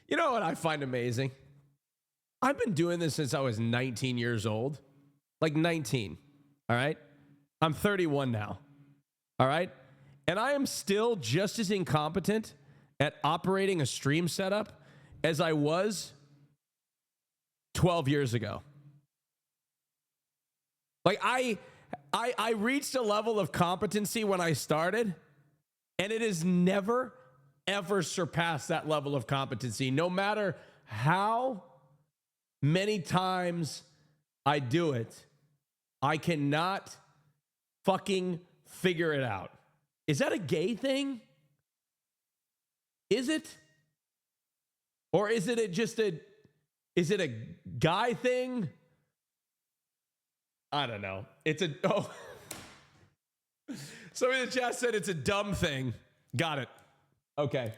You know what I find amazing? I've been doing this since I was 19 years old. Like 19. All right? I'm 31 now. All right? And I am still just as incompetent at operating a stream setup as I was 12 years ago. Like I reached a level of competency when I started, and it has never, ever surpassed that level of competency. No matter how many times I do it, I cannot fucking figure it out. Is that a gay thing? Is it? Or is it is it a guy thing? I don't know. Somebody in the chat said it's a dumb thing. Got it. Okay.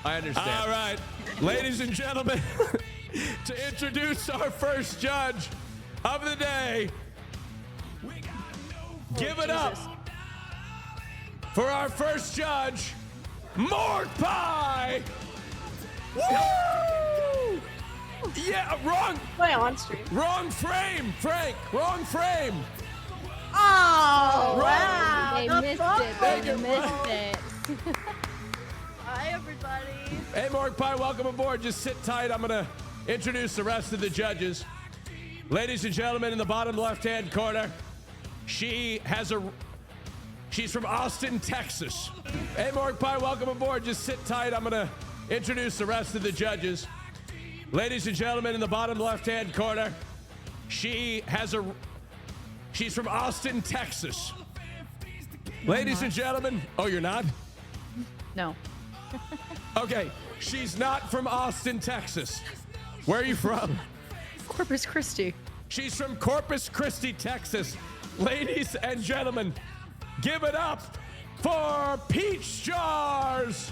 I understand. All right. Ladies and gentlemen, to introduce our first judge of the day, give it up for our first judge, Morgpie! Woo! Yeah, wrong. Play on stream. Wrong frame, Frank. Wrong frame. Oh, Wrong. wow. They missed it. They missed it. Hi, everybody. Hey, Morgpie, welcome aboard. Just sit tight. I'm going to introduce the rest of the judges. Ladies and gentlemen, in the bottom left-hand corner, she's from Austin, Texas. Hey, Morgpie, welcome aboard. Just sit tight. I'm going to introduce the rest of the judges. Ladies and gentlemen, in the bottom left-hand corner, she's from Austin, Texas. Ladies and gentlemen, oh, you're not? No. Okay, she's not from Austin, Texas. Where are you from? Corpus Christi. She's from Corpus Christi, Texas. Ladies and gentlemen, give it up for PeachJars.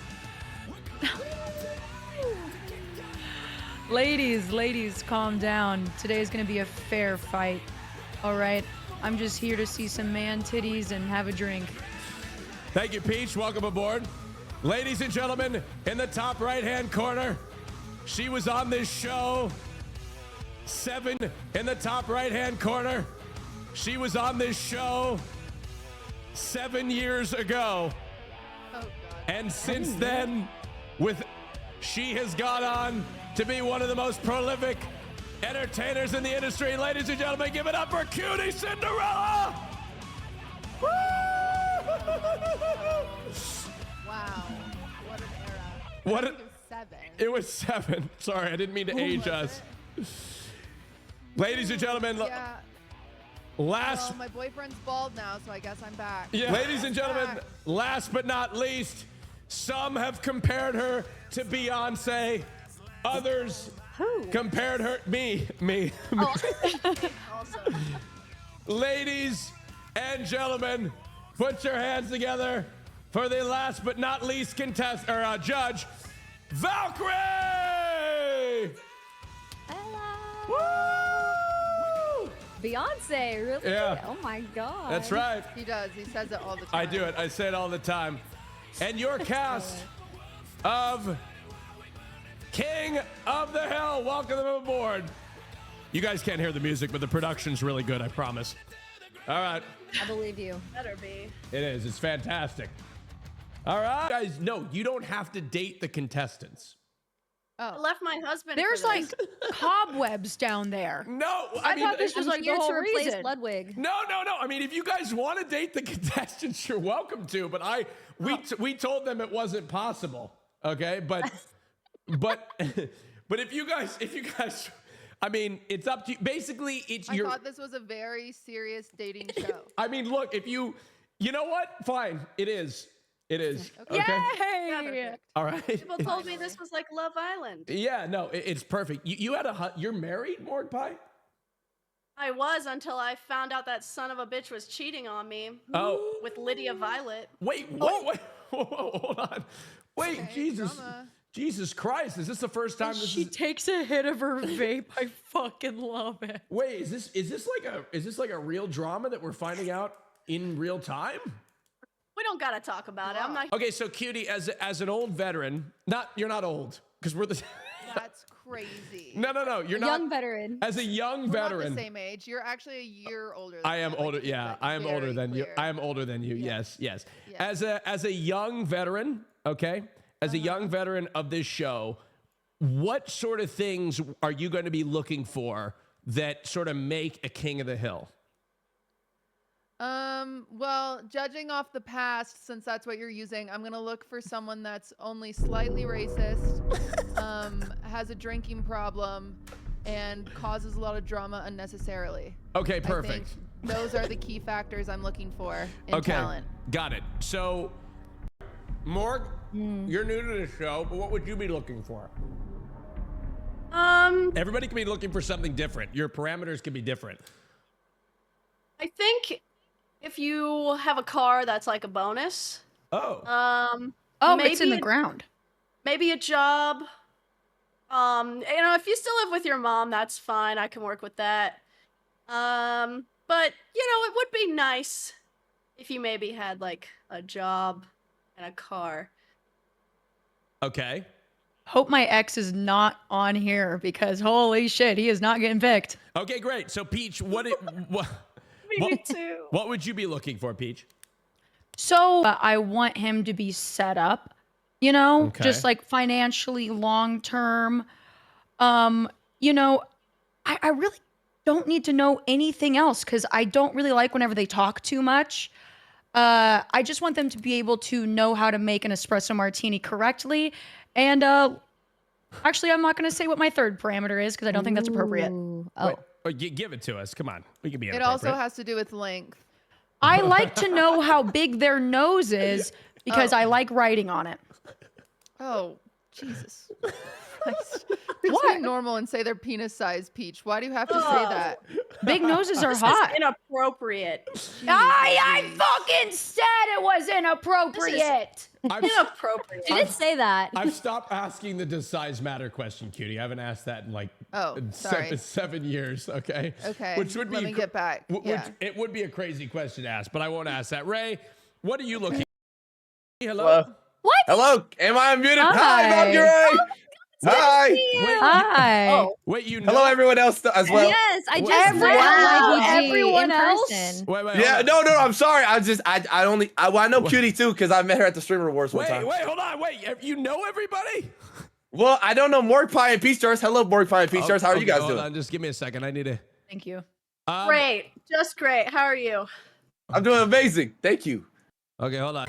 Ladies, calm down. Today is going to be a fair fight. All right? I'm just here to see some man titties and have a drink. Thank you, Peach. Welcome aboard. Ladies and gentlemen, in the top right-hand corner, she was on this show 7 in the top right-hand corner. She was on this show 7 years ago. Oh, God. And since then, she has gone on to be one of the most prolific entertainers in the industry. Ladies and gentlemen, give it up for QTCinderella! Woo! Wow. What an era. What I a- think it was 7. It was 7. Sorry, I didn't mean to age us. Ladies and gentlemen, Yeah. last... Well, my boyfriend's bald now, so I guess I'm back. Yeah. Ladies and gentlemen, Back. last but not least, some have compared her to Beyonce. Others compared her... Me. Oh. Also. Ladies and gentlemen, put your hands together for the last but not least judge, Valkerae! Hello. Woo! Beyonce, really? Yeah. Oh my God. That's right. He does. He says it all the time. I do it. I say it all the time. And your cast of King of the Hill, welcome them aboard. You guys can't hear the music, but the production's really good, I promise. All right. I believe you. Better be. It is. It's fantastic. All right. Guys, no, you don't have to date the contestants. I left my husband. There's for like this. cobwebs down there. No, I thought this was like the whole reason. Ludwig. No. I mean, if you guys want to date the contestants, you're welcome to. But we told them it wasn't possible. Okay, but if you guys, I mean, it's up to you. Basically, I thought this was a very serious dating show. I mean, look, if you know what? Fine, it is. Okay. Yay! All right. People told me this was like Love Island. Yeah, no, it's perfect. You had you're married, Morgpie? I was until I found out that son of a bitch was cheating on me. Oh. With Lydia Violet. Wait, what? Whoa, hold on. Wait, Okay, Jesus. drama. Jesus Christ, is this the first time She takes a hit of her vape. I fucking love it. Wait, is this like a real drama that we're finding out in real time? We don't gotta talk about it. I'm not. Okay, so Cutie, as an old veteran, you're not old, because we're the That's crazy. No, you're not. Young veteran. As a young We're veteran. not the same age. You're actually a year older than I am me. older. Like, Yeah, I am older than you. clear. I am older than you. Yeah. Yes. Yeah. As a young veteran, okay? As a young veteran of this show, what sort of things are you going to be looking for that sort of make a king of the hill? Well, judging off the past, since that's what you're using, I'm gonna look for someone that's only slightly racist, has a drinking problem, and causes a lot of drama unnecessarily. Okay, I perfect. think those are the key factors I'm looking for in talent. Got it. So, Morg, you're new to the show, but what would you be looking for? Everybody can be looking for something different. Your parameters can be different. I think if you have a car, that's like a bonus. Oh. Oh, maybe it's in the ground. Maybe a job. If you still live with your mom, that's fine. I can work with that. But it would be nice if you maybe had like a job and a car. Okay. Hope my ex is not on here because holy shit, he is not getting picked. Okay, great. So, Peach, what Me too. What would you be looking for, Peach? So I want him to be set up, just like financially long term. I really don't need to know anything else because I don't really like whenever they talk too much. I just want them to be able to know how to make an espresso martini correctly. And actually, I'm not going to say what my third parameter is because I don't think that's appropriate. Give it to us. Come on. We can be It inappropriate. also has to do with length. I like to know how big their nose is because I like writing on it. Oh, Jesus. Christ. Just be normal and say their penis size, Peach. Why do you have to say that? Big noses are This hot. is inappropriate. I fucking said it was inappropriate. Inappropriate. She did say that. I've stopped asking the does size matter question, Cutie. I haven't asked that in like sorry. 7 years, okay? Okay. Which would be Let me get back. It would be a crazy question to ask, but I won't ask that. Ray, what are you looking? Hello. What? Hello, am I unmuted? Hi. Hi, Valkerae. Hi. Hi. Wait, you know? Hello, everyone else as well. Yes, I just met Everyone in else? person. Wait, Yeah, no, I'm sorry. I know Cutie too because I met her at the Streamer Awards one time. Wait, hold on. Wait, you know everybody? Well, I don't know Morgpie and PeachJars. Hello, Morgpie and PeachJars. How are you guys hold doing? on, just give me a second. I need to. Thank you. Great. Just great. How are you? I'm doing amazing. Thank you. Okay, hold on.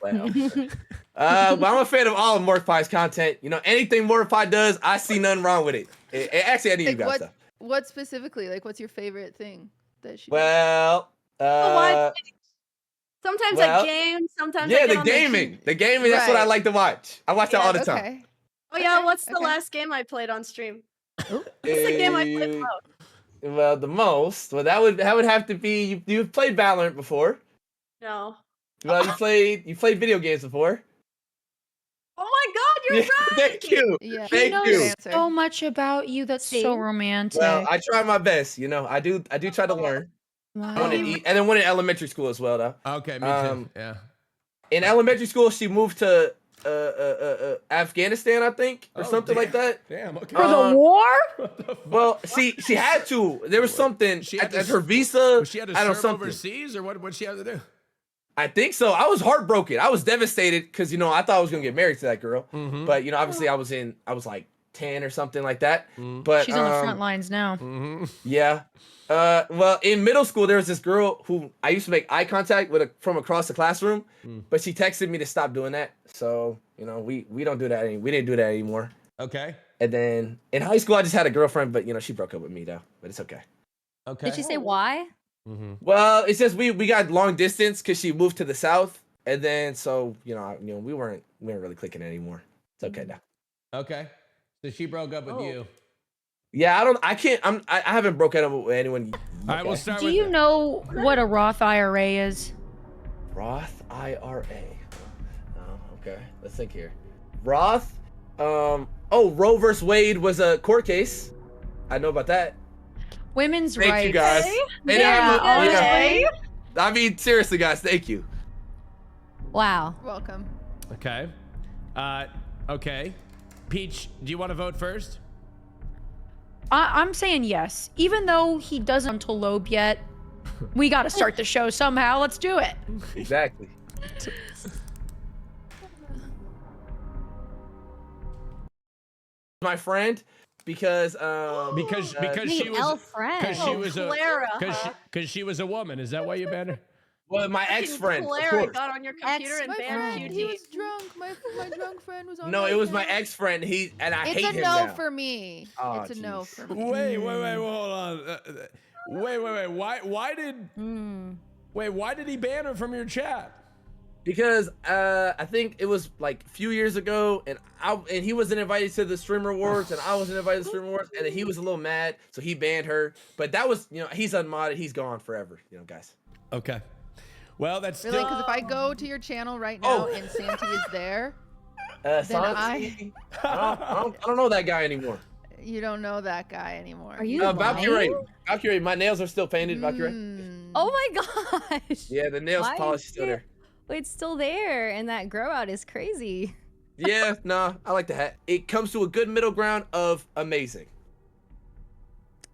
Well, I'm a fan of all of Morgpie's content. Anything Morgpie does, I see nothing wrong with it. Actually, any of you guys stuff. What specifically? Like, what's your favorite thing that she does? Well, Sometimes I game. Sometimes I yeah, get the on gaming. The gaming. That's what I Right. like to watch. I watch that all the time. Okay. Oh yeah, Okay, what's the okay. last game I played on stream? What's the game I played the most? Well, the most. Well, that would have to be. You've played Valorant before. No. Well, you played video games before. Oh my God, you're right. Thank you. Yeah. Thank He you. knows so much about you. That's so romantic. Well, I try my best. I do try to learn. Wow. I wanted to eat, and then one in elementary school as well, though. Okay, me too. Yeah. In elementary school, she moved to Afghanistan, I think, or something like that. Damn. Okay. For the war? Well, she had to. There was something She had at to her visa. She had to I don't know serve something. overseas, or what she have to do? I think so. I was heartbroken. I was devastated because I thought I was gonna get married to that girl. Mm-hmm. But obviously I was like 10 or something like that. But She's on the front lines now. Mm-hmm. yeah. Well, in middle school there was this girl who I used to make eye contact with from across the classroom, but she texted me to stop doing that. So we don't do that we didn't do that anymore. Okay. And then in high school I just had a girlfriend, but she broke up with me though. But it's okay. Okay. Did she say why? Mm-hmm. Well, it's just we got long distance because she moved to the south, and then so we weren't really clicking anymore. It's okay now. Okay. So she broke up with you. Yeah, I haven't broken up with anyone. All right, we'll start Do with. you know what a Roth IRA is? Roth IRA. Oh, okay. Let's think here. Roth. Roe versus Wade was a court case. I know about that. Women's Thank rights. you guys. And Yeah, honestly. I mean, seriously, guys, thank you. Wow. Welcome. Okay. Okay. Peach, do you want to vote first? I'm saying yes. Even though he doesn't until Loeb yet, we got to start the show somehow. Let's do it. Exactly. My friend, because she was friend. because she was Clara, because she was a woman. Is that why you banned her? well, my ex-friend. Of Clara course. got on your computer and My banned friend, he QT. was drunk. My drunk friend was on. No, my it was my account. ex-friend. I It's hate a him no now. for me. Aw, It's a no jeez. for me. Wait, hold on. Wait. Why did he ban her from your chat? Because I think it was like a few years ago, and he wasn't invited to the streamer awards, and I wasn't invited to the streamer awards, and he was a little mad, so he banned her. But that was, he's unmodded, he's gone forever, guys. Okay. Well, that's Really? still. Because if I go to your channel right now and Santi is there, Santi, I don't know that guy anymore. you don't know that guy anymore. Are you Valkerae, my nails are still painted. Valkerae. Oh my gosh. Yeah, the nails Why polish is still it- there. It's still there, and that grow out is crazy. Yeah, nah, I like the hat. It comes to a good middle ground of amazing.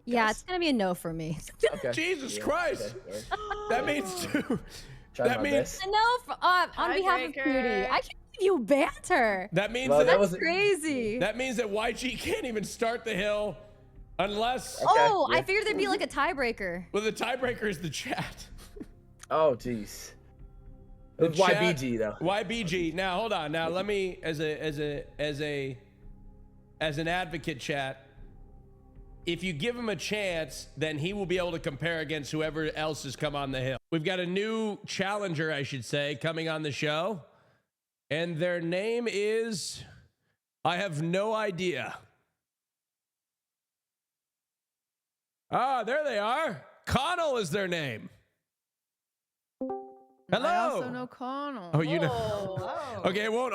Yeah, Yes. it's gonna be a no for me. Okay. Jesus Yeah, Christ. okay, That means two. Try That my means best. A no for, on behalf of Tiebreaker. Cutie. I can't believe you banned her. that means Well, that, that That's was crazy. that means that YG can't even start the hill unless. Oh, yeah. I figured there'd be like a tiebreaker. Well, the tiebreaker is the chat. Oh, jeez. The It's chat- YBG though. YBG. Now hold on. Now let me, as an advocate, chat. If you give him a chance, then he will be able to compare against whoever else has come on the hill. We've got a new challenger, I should say, coming on the show, and their name is, I have no idea. Ah, there they are. Connell is their name. Hello. I also know Connell. Oh, you know. Oh. Okay, it won't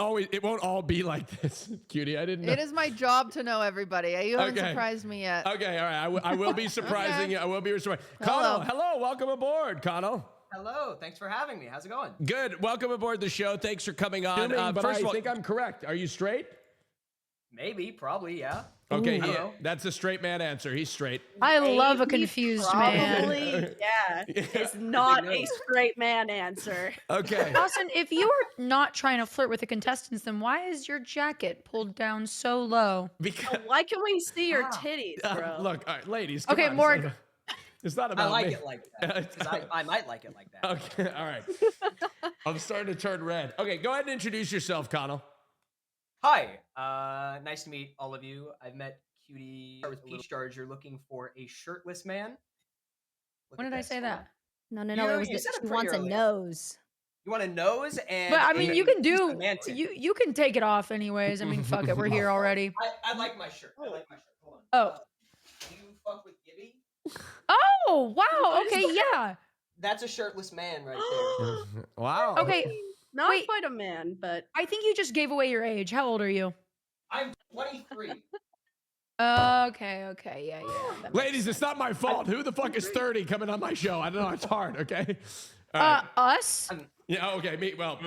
all be like this, cutie. I didn't know. It is my job to know everybody. You haven't Okay. surprised me yet. Okay, all right. I will be surprising Okay. you. I will be surprised. Hello. Connell, hello. Welcome aboard, Connell. Hello, thanks for having me. How's it going? Good. Welcome aboard the show. Thanks for coming on. But First I of all, think I'm correct. Are you straight? Maybe, probably, yeah. Okay, I don't know. that's a straight man answer. He's straight. I love a Maybe, confused man. Probably, yeah. It's not a straight man answer. Okay. Austin, if you are not trying to flirt with the contestants, then why is your jacket pulled down so low? Because Why can we see your titties, bro? look, all right, ladies. Come Okay, on, Morg. It's not I about like me. it like that. 'Cause I might like it like that. Okay, all right. I'm starting to turn red. Okay, go ahead and introduce yourself, Connell. Hi, nice to meet all of you. I've met Cutie with PeachJars. You're looking for a shirtless man. Look When at did I this. say that? No, You- it was you that said it she pretty wants a early. nose. You want a nose and. But I mean, you can do semantic. you can take it off anyways. I mean, fuck it, we're here already. I like my shirt. I like my shirt. Hold on. Oh. Do you fuck with Gibby? Oh wow. Okay, yeah. That's a shirtless man right there. Wow. Okay, Not Wait. quite a man, but I think you just gave away your age. How old are you? I'm 23. Okay, yeah. that makes Ladies, it's not my fault. Who the fuck is 30 coming on my show? I don't know. It's hard, okay? All right. Us? Yeah, okay. Me, well,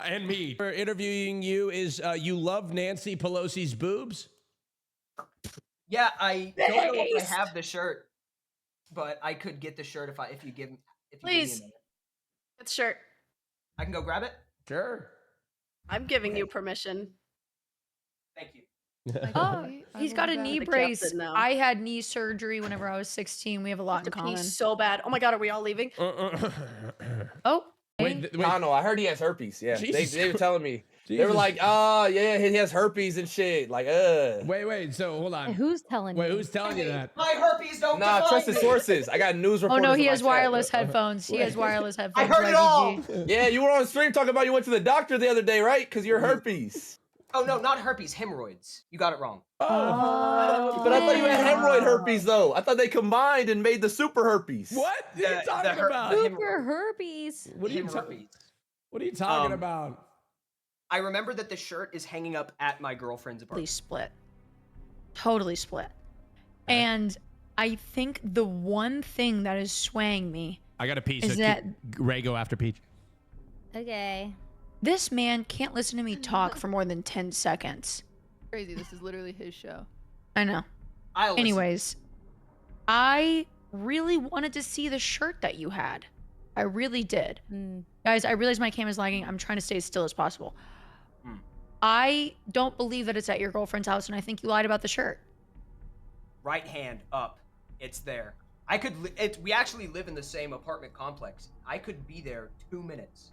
and me. We're interviewing you is you love Nancy Pelosi's boobs? Yeah, I don't know if I Based. have the shirt, but I could get the shirt if you give me Please. a minute. it's shirt. I can go grab it. Sure. I'm giving you permission. Thank you. Oh, he's got a knee The brace. captain now. I had knee surgery whenever I was 16. We have a lot in To pee common. so bad. Oh my god, are we all leaving? Oh, Wait, Connell, I heard he has herpes. Yeah, Jesus they were telling me. They were Jesus. like, oh yeah, he has herpes and shit. Like, wait. So hold on. Who's telling Wait, me? who's telling you that? My herpes don't Nah, define trusted me. sources. I got news oh reporters. no, he in my has chat. wireless headphones. He has wireless headphones. heard it all. YBG. Yeah, you were on stream talking about you went to the doctor the other day, right? Because you're herpes. Oh no, not herpes, hemorrhoids. You got it wrong. Oh, But I thought you had hemorrhoid herpes though. I thought they combined and made the super herpes. What are you The- talking the her- about? the- Super herpes. What are you Hemorrhoids. What are you talking Um, about? I remember that the shirt is hanging up at my girlfriend's totally apartment. split. Totally split. And I think the one thing that is swaying me I got a piece. is that Ray go after Peach? Okay. this man can't listen to me talk for more than 10 seconds. Crazy. This is literally his show. I know. I'll listen. Anyways, I really wanted to see the shirt that you had. I really did. Guys, I realize my cam is lagging. I'm trying to stay as still as possible. I don't believe that it's at your girlfriend's house, and I think you lied about the shirt. Right hand up. It's there. I could. We actually live in the same apartment complex. I could be there 2 minutes.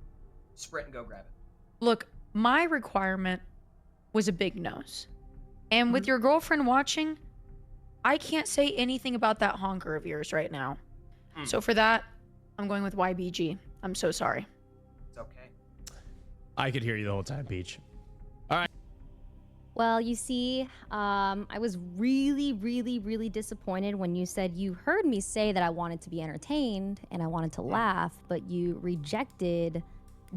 Sprint and go grab it. Look, my requirement was a big nose. And with your girlfriend watching, I can't say anything about that honker of yours right now. So for that, I'm going with YBG. I'm so sorry. It's okay. I could hear you the whole time, Peach. Well, you see, I was really, really, really disappointed when you said you heard me say that I wanted to be entertained and I wanted to laugh, but you rejected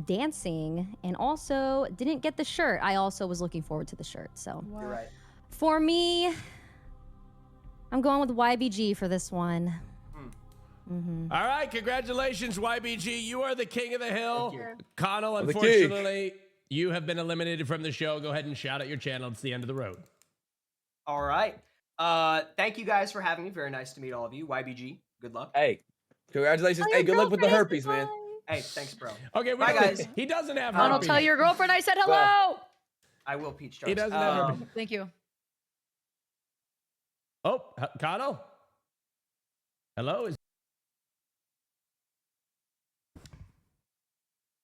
dancing and also didn't get the shirt. I also was looking forward to the shirt. So You're right. for me, I'm going with YBG for this one. All right, congratulations, YBG. You are the king of the hill. Connell, I'm the king. unfortunately, you have been eliminated from the show. Go ahead and shout out your channel. It's the end of the road. All right. Thank you guys for having me. Very nice to meet all of you. YBG, good luck. Hey, congratulations. Oh, Hey, your good luck with the girlfriend herpes, is man. fine. Hey, thanks, bro. Okay, Bye, guys. He doesn't have Connell, herpes. tell your girlfriend I said hello. I will PeachJars. He doesn't have herpes. Thank you. Oh, Connell? Hello?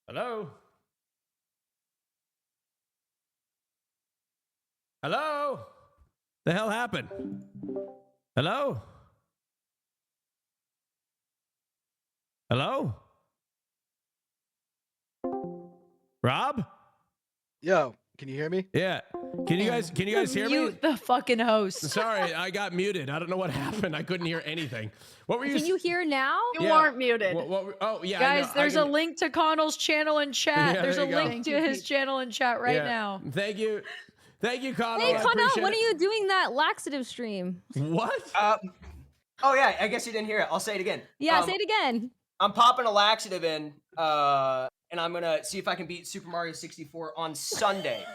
Hello? Hello? The hell happened? Hello? Hello? Rob? Yo, can you hear me? Yeah. Can you guys hear me? Mute the fucking host. Sorry, I got muted. I don't know what happened. I couldn't hear anything. What were you? Can you hear now? You Yeah. aren't muted. Oh yeah, I Guys, know. there's I a can- link to Connell's channel in chat. Yeah, There's there a you go. link Thank to you, his Pete. channel in chat right Yeah. now. Thank you, Connell. Hey, I Connell, appreciate when are it. you doing that laxative stream? What? Oh yeah, I guess you didn't hear it. I'll say it again. Yeah, say it again. I'm popping a laxative in, and I'm gonna see if I can beat Super Mario 64 on Sunday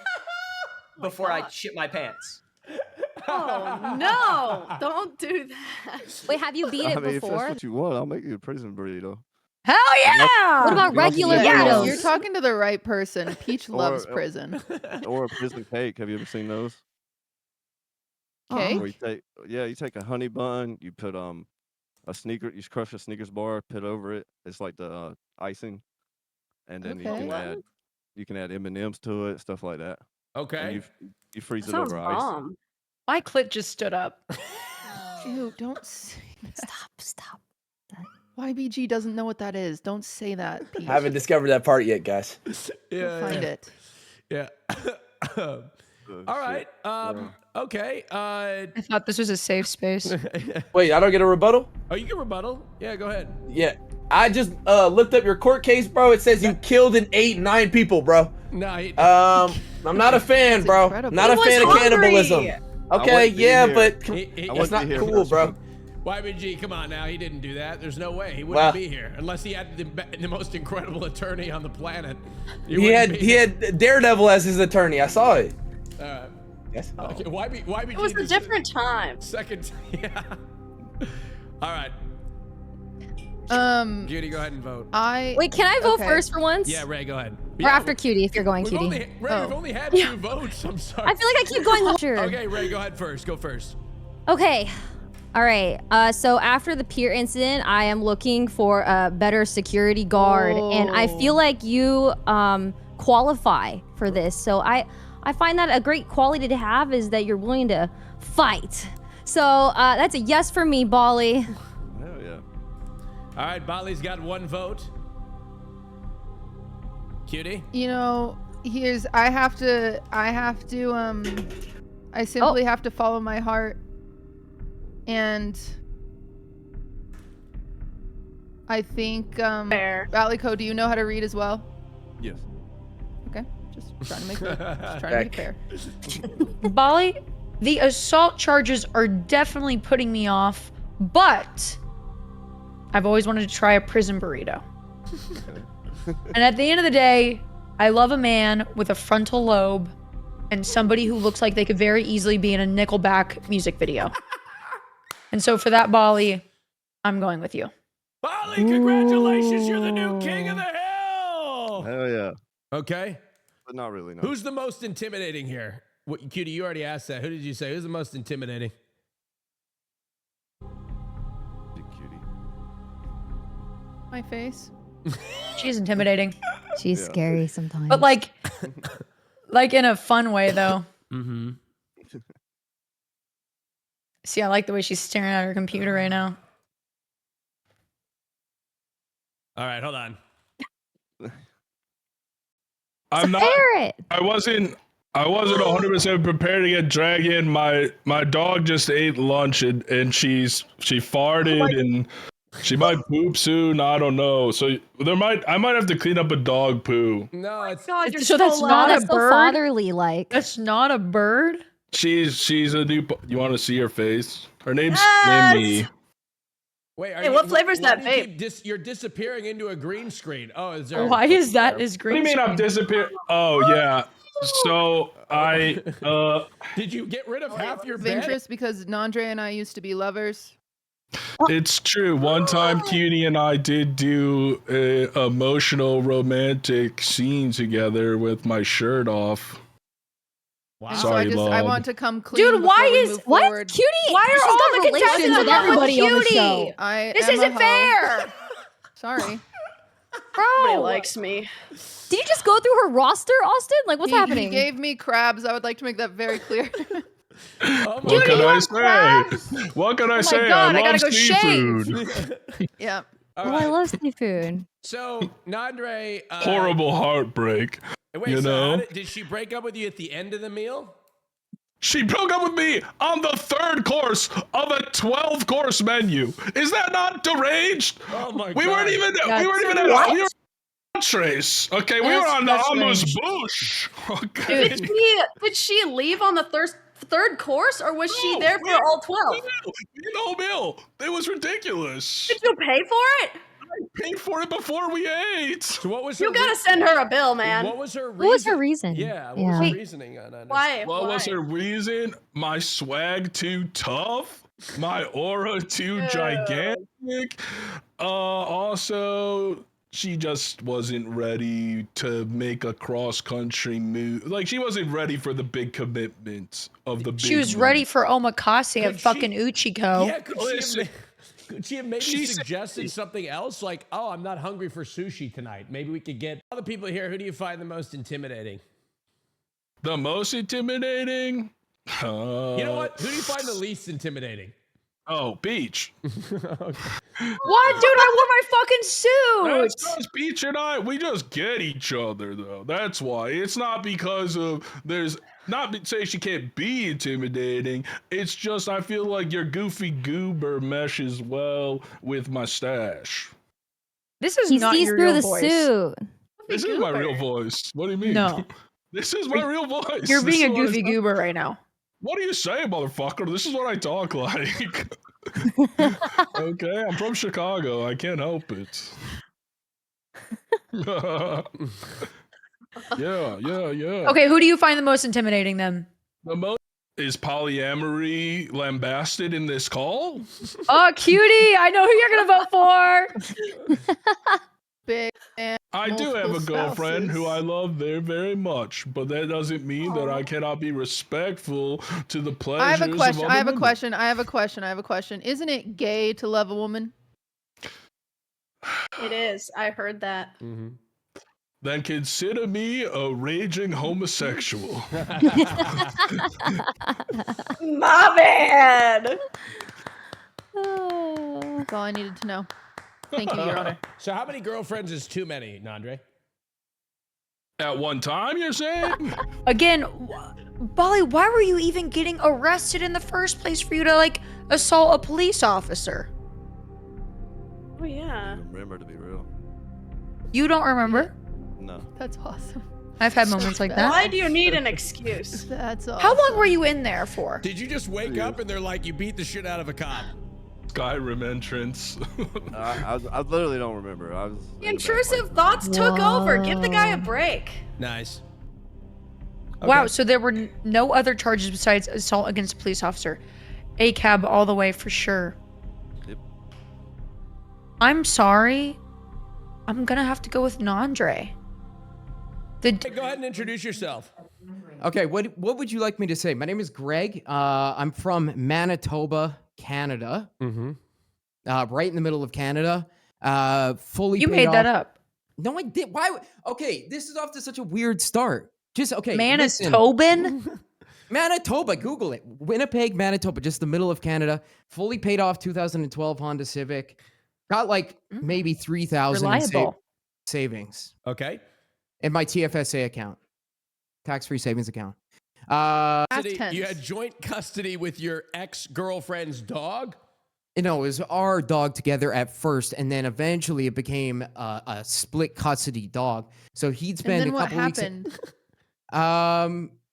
before I shit my pants. Oh no! Don't do that. Wait, have you beat it I mean, if before? that's what you want, I'll make you a prison burrito. Hell yeah! What about You also regular get Yeah, burritos. you're talking to the right person. Peach Or- loves prison. Or a prison cake. Have you ever seen those? Okay. Where you take a honey bun, you put a sneaker, you crush a Snickers bar, put over it. It's like the icing, and then Okay. you can add M&Ms to it, stuff like that. And Okay. you freeze it Sounds over ice. bomb. My clit just stood up. Ew, don't say that. Stop. YBG doesn't know what that is. Don't say that, Peach. I haven't discovered that part yet, guys. Go find it. Yeah. All right. Okay. I thought this was a safe space. Wait, I don't get a rebuttal? Oh, you can rebuttal. Yeah, go ahead. Yeah. I just looked up your court case, bro. It says you killed and ate 9 people, bro. No. I'm not a fan, That's bro. incredible. Not He a was fan of hungry. cannibalism. I Okay, wouldn't be yeah, here. but I that's wouldn't not be here for cool, that bro. show. YBG, come on now. He didn't do that. There's no way. He wouldn't Well- be here unless he had the most incredible attorney on the planet. He had Daredevil as his attorney. I saw it. Yes. Okay, YBG. It was a just- different time. Second. Yeah. All right. Judy, go ahead and vote. Wait, can I vote Okay. first for once? Yeah, Ray, go ahead. Or after Cutie, if you're going We've Cutie. only, Ray, we've only had 2 votes. I'm sorry. I feel like I keep going after. Okay, Ray, go ahead first. Go first. Okay. All right. So after the pier incident, I am looking for a better security guard, and I feel like you qualify for this. So I find that a great quality to have is that you're willing to fight. So that's a yes for me, Bali. Hell yeah. All right, Bali's got 1 vote. Cutie? You know, I simply have to follow my heart. And I think, Fair. Valico, do you know how to read as well? Yes. Okay, just trying to make it fair. Bali, the assault charges are definitely putting me off, but I've always wanted to try a prison burrito. And at the end of the day, I love a man with a frontal lobe and somebody who looks like they could very easily be in a Nickelback music video. And so for that, Bali, I'm going with you. Bali, congratulations. You're the new king of the hill. Hell yeah. Okay. But not really, no. Who's the most intimidating here? What, Cutie, you already asked that. Who did you say? Who's the most intimidating? Big cutie. My face. She's intimidating. She's Yeah. scary sometimes. But like in a fun way, though. Mm-hmm. See, I like the way she's staring at her computer right now. All right, hold on. I'm not. Ferret. I wasn't 100% prepared to get dragged in. My dog just ate lunch and she farted and she might poop soon. I don't know. So I might have to clean up a dog poo. No, it's God, you're So that's loud. not a That's so bird? fatherly like. That's not a bird? She's a new. You want to see her face? Her name's Yes! Mimi. wait. Hey, what flavor's why that do you vape? keep you're disappearing into a green screen. Oh, is there? Why is that his What do green you mean I'm screen? disappeared? Oh yeah. So I Did you get rid of half your Of bed? interest because Nandre and I used to be lovers. It's true. One time, Cutie and I did do a emotional, romantic scene together with my shirt off. Wow. And Sorry, so I Bob. want to come clean. Dude, why before we is- move What? forward. Cutie? Why are She's all got the relations contestants with with everybody on the Cutie? show. I This am a isn't hoe. fair. Sorry. Nobody Bro. likes me. Did you just go through her roster, Austin? Like, what's He happening? gave me crabs. I would like to make that very clear. Oh my What can I want say? crabs? What can I my say? God, I I gotta love go shave. seafood. Yeah. All Oh, I right. love seafood. So, Nandre. Horrible heartbreak. Wait, you so know? did she break up with you at the end of the meal? She broke up with me on the 3rd course of a 12-course menu. Is that not deranged? Oh my We god. weren't even at That's- we were entrees. Okay, we were That's- on the that's hummus strange. bush. Okay. Did she leave on the third course, or was she No, there we- for all 12? The whole meal. It was ridiculous. Did you pay for it? Paid for it before we ate. So what was her You gotta send her a bill, man. What was her reason? What was her reason? Yeah, what was her Yeah. reasoning on that? Why? What was Why? her reason? My swag too tough? My aura too gigantic? Also, she just wasn't ready to make a cross-country move. Like, she wasn't ready for the big commitment of the big She was move. ready for omakase Could at fucking Uchiko. Yeah, Listen, could she have maybe she suggested something else? Like, oh, I'm not hungry for sushi tonight. Maybe we could get all the people here. Who do you find the most intimidating? The most intimidating? You know what? Who do you find the least intimidating? Oh, Peach. What, dude? I wore my fucking That's suit. because Peach and I, we just get each other, though. That's why. It's not because of, say she can't be intimidating. It's just I feel like your goofy goober meshes well with my stash. This is He not sees your through real the voice. suit. This is my real voice. What do you mean? No. This is my real voice. You're This being a is what I goofy sound- goober right now. What do you say, motherfucker? This is what I talk like. Okay, I'm from Chicago. I can't help it. Yeah. Okay, who do you find the most intimidating then? The most is polyamory lambasted in this call? Oh, cutie! I know who you're gonna vote for. Big and I do have a multiple girlfriend who I spouses. love very, very much, but that doesn't mean that I cannot be respectful to the pleasures I have a question. of I have a other question. I have a question. I have a question. Isn't it gay to love a woman? It is. I heard that. Mm-hmm. Then consider me a raging homosexual. My man. That's all I needed to know. Thank you, Your Honor. So how many girlfriends is too many, Nandre? At one time, you're saying? Again, Bali, why were you even getting arrested in the first place for you to like assault a police officer? Oh yeah. I don't remember, to be real. You don't remember? No. That's awesome. I've had moments like that. Why do you need an excuse? That's awesome. How long were you in there for? Did you just wake up and they're like, you beat the shit out of a cop? Skyrim entrance. I literally don't remember. I was The intrusive thoughts took over. Give the guy a break. Nice. Wow, so there were no other charges besides assault against a police officer. ACAB all the way for sure. Yep. I'm sorry. I'm gonna have to go with Nandre. Hey, go ahead and introduce yourself. Okay, what would you like me to say? My name is Greg. I'm from Manitoba, Canada. Mm-hmm. Right in the middle of Canada. Fully You paid made that off. up. No, I did. Why? Okay, this is off to such a weird start. Just okay. listen. Manitoban? Manitoba, Google it. Winnipeg, Manitoba, just the middle of Canada. Fully paid off 2012 Honda Civic. Got like maybe 3,000 in Reliable. savings Okay. in my TFSA account, tax-free savings account. tense. You had joint custody with your ex-girlfriend's dog? You know, it was our dog together at first, and then eventually it became a split custody dog. So he'd And spend then a what couple weeks. happened?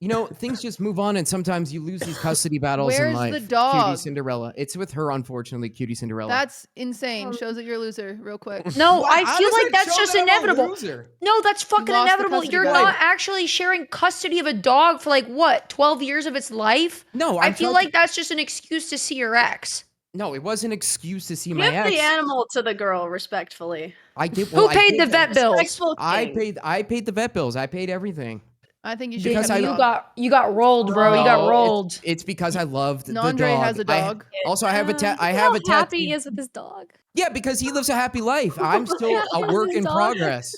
You know, things just move on, and sometimes you lose these custody battles in Where's life. the dog? QTCinderella. It's with her, unfortunately. QTCinderella. That's insane. Shows that you're a loser, real quick. No, What? I How feel does like that that's show just that I'm a inevitable. loser? No, that's fucking lost the inevitable. custody You're battle. not actually sharing custody of a dog for like what, 12 years of its life? No, I feel like that's just an excuse to see your ex. No, it was an excuse to see Give my ex. the animal to the girl, respectfully. I did. Who well, I paid did the that. vet bills? Respectful I king. paid the vet bills. I paid everything. I think you should Because have a I- dog. You got rolled, bro. You got No, rolled. It's because I loved the Nandre dog. has a dog. Also, I have a Look at I have how a happy tattoo. he is with his dog. Yeah, because he lives a happy life. I'm still Yeah, a work in dog. progress.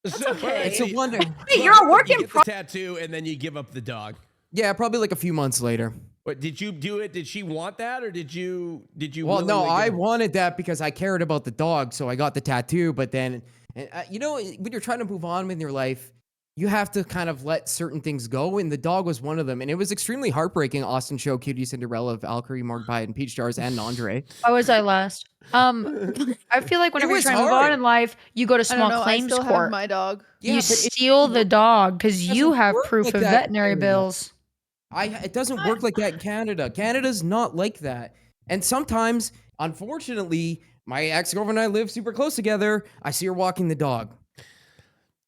okay. It's a wonder. Hey, you're a work You in get the tattoo and then you give up the dog. Yeah, probably like a few months later. What, did you do it? Did she want that, or did you? Well, no, willingly I give her- wanted that because I cared about the dog, so I got the tattoo. But then, you know, when you're trying to move on in your life, you have to kind of let certain things go, and the dog was one of them. And it was extremely heartbreaking. Austinshow, QTCinderella, Valkerae, Morgpie, and PeachJars, and Nandre. Why was I last? I feel like whenever you're was trying to move on hard. in life, you go to I small don't know. I claims still court. have my dog. Yeah, You but it steal the dog because you doesn't have work proof like of that, veterinary Canada. bills. It doesn't work like that in Canada. Canada's not like that. And sometimes, unfortunately, my ex-girlfriend and I live super close together. I see her walking the dog.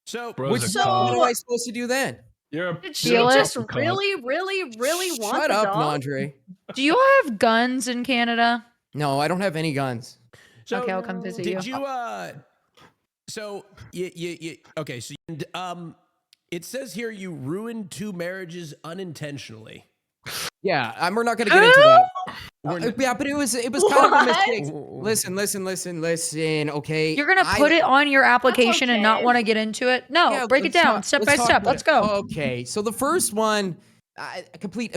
So, Bros Which are what am cop. I supposed to do then? You're a Did Feel she it? just cop. really want Shut the up, dog? Nandre. Do you have guns in Canada? No, I don't have any guns. so Okay, I'll come visit did you. you? So you okay? So it says here you ruined 2 marriages unintentionally. Yeah, we're not gonna get into that. We're- Yeah, but it was kind of a What? mistake. Listen. Okay, You're gonna put it on your application and not okay. want to get into it? No, Yeah, break it let's down talk- step by let's talk step. about Let's it. go. Okay, so the first one,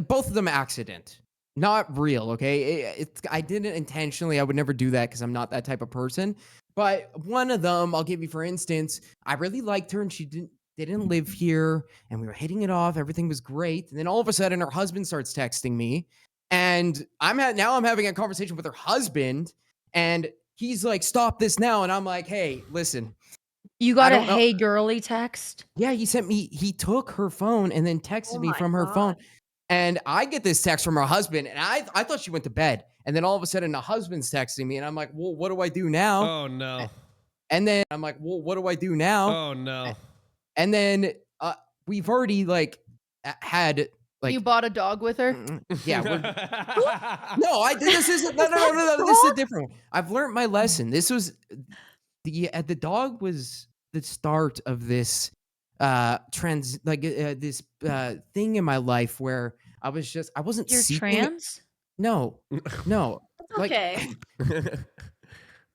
both of them accident, not real. Okay, I didn't intentionally. I would never do that because I'm not that type of person. But one of them, I'll give you for instance. I really liked her, and she didn't live here, and we were hitting it off. Everything was great, and then all of a sudden, her husband starts texting me, and I'm having a conversation with her husband, and he's like, "Stop this now," and I'm like, "Hey, listen." You got a don't know- hey girly text? Yeah, he took her phone and then texted Oh me my from her phone. God. And I get this text from her husband, and I thought she went to bed. And then all of a sudden, the husband's texting me, and I'm like, well, what do I do now? Oh no! And then I'm like, well, what do I do now? Oh no! And then we've already like had like You bought a dog with her? yeah. No, this isn't no. This is a different one. I've learned my lesson. This was the dog was the start of this this thing in my life where I wasn't You're seeking it. trans? No. Like, Okay.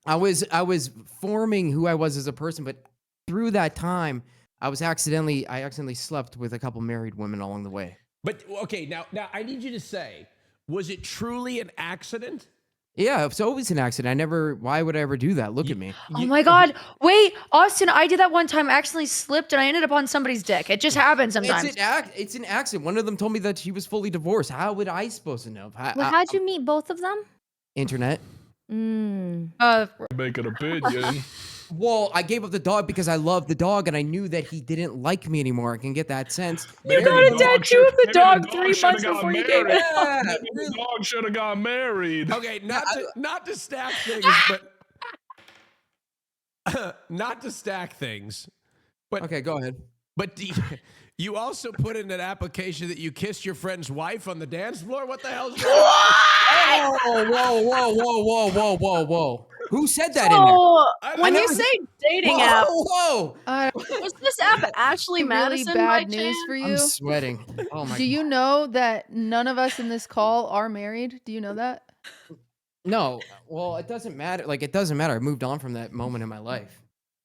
I was forming who I was as a person, but through that time, I accidentally slept with a couple married women along the way. But okay, now I need you to say, was it truly an accident? Yeah, it's always an accident. Why would I ever do that? Look at me. Oh my God. Wait, Austin, I did that one time. I accidentally slipped and I ended up on somebody's dick. It just happens sometimes. It's an accident. One of them told me that she was fully divorced. How would I supposed to know? Well, how'd you meet both of them? Internet. Make an opinion. Well, I gave up the dog because I loved the dog and I knew that he didn't like me anymore. I can get that sense. You got a tattoo of the dog 3 months before you came in. Yeah, The dog should have got married. Okay, not to stack things, but not to stack things. But okay, go ahead. But You also put in an application that you kissed your friend's wife on the dance floor. What the hell's going on? Whoa. Who said that in there? So, when you never- say dating app, Whoa. was this app Ashley really Madison bad by news chance? for I'm you. sweating. Oh my Do you know that none of us in this call are married? Do you know that? No. Well, it doesn't matter. Like, it doesn't matter. I moved on from that moment in my life.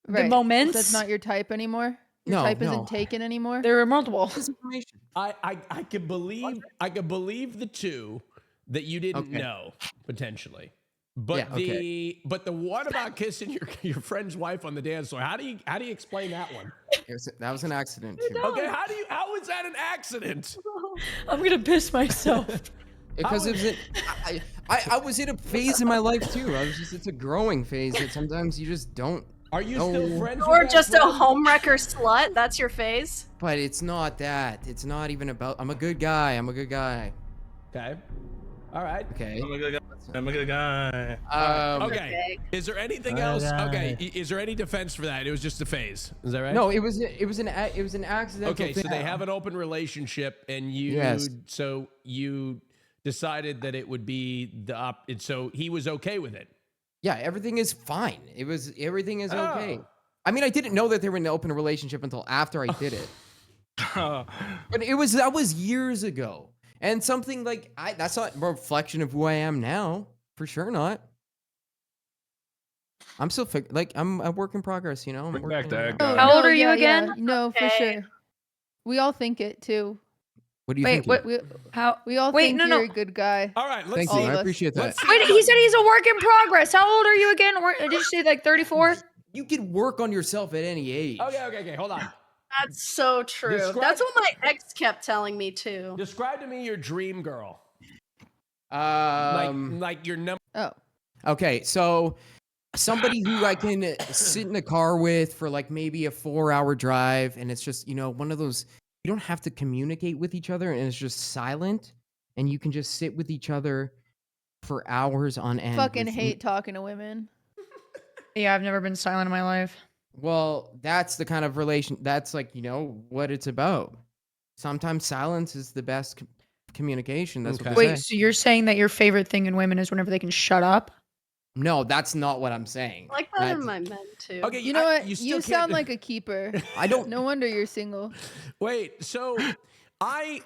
Right. moments? That's not your type anymore. Your No, type no. isn't taken anymore. There are multiple. This information. I could believe the two that you didn't Okay. know potentially, but Yeah, okay. the one about kissing your friend's wife on the dance floor. How do you explain that one? That was an accident too. Okay, how is that an accident? I'm gonna piss myself. Because it was I was in a phase in my life too. It's a growing phase that sometimes you just don't. Are you still friends? Or with that just a friend? homewrecker slut? That's your phase? But it's not that. It's not even about. I'm a good guy. Okay. All right. Okay. I'm a good guy. Okay. Is there anything else? Okay. Is there any defense for that? It was just a phase. Is that right? No, it was an accidental. Okay, so thing. they have an open relationship, and you Yes. so you decided that it would be so he was okay with it. Yeah, everything is fine. Everything is okay. Oh. I mean, I didn't know that they were in an open relationship until after I did it. But that was years ago. And something like that's not a reflection of who I am now. For sure not. I'm still I'm a work in progress, you know. I'm Bring back working that on it. guy. How old are you again? No, for Okay. sure. We all think it too. What do you Wait, think? what? How? We all Wait, think no, you're no. a good guy. All right, let's Thank see. you. I us. appreciate that. Let's see. Wait, he said he's a work in progress. How old are you again? Did you say like 34? You can work on yourself at any age. Okay. Hold on. That's so true. Describe- That's what my ex kept telling me too. Describe to me your dream girl. Um. Like your number. Oh. Okay, so somebody who I can sit in a car with for like maybe a 4-hour drive, and it's just, you know, one of those, you don't have to communicate with each other, and it's just silent, and you can just sit with each other for hours on end. Fucking with- hate talking to women. Yeah, I've never been silent in my life. Well, that's the kind of relation, that's like, you know, what it's about. Sometimes silence is the best communication. That's what they Wait, say. so you're saying that your favorite thing in women is whenever they can shut up? No, that's not what I'm saying. I like that in my men too. Okay, You know what? You, still You can't sound do- like a keeper. I don't. No wonder you're single. Wait, so I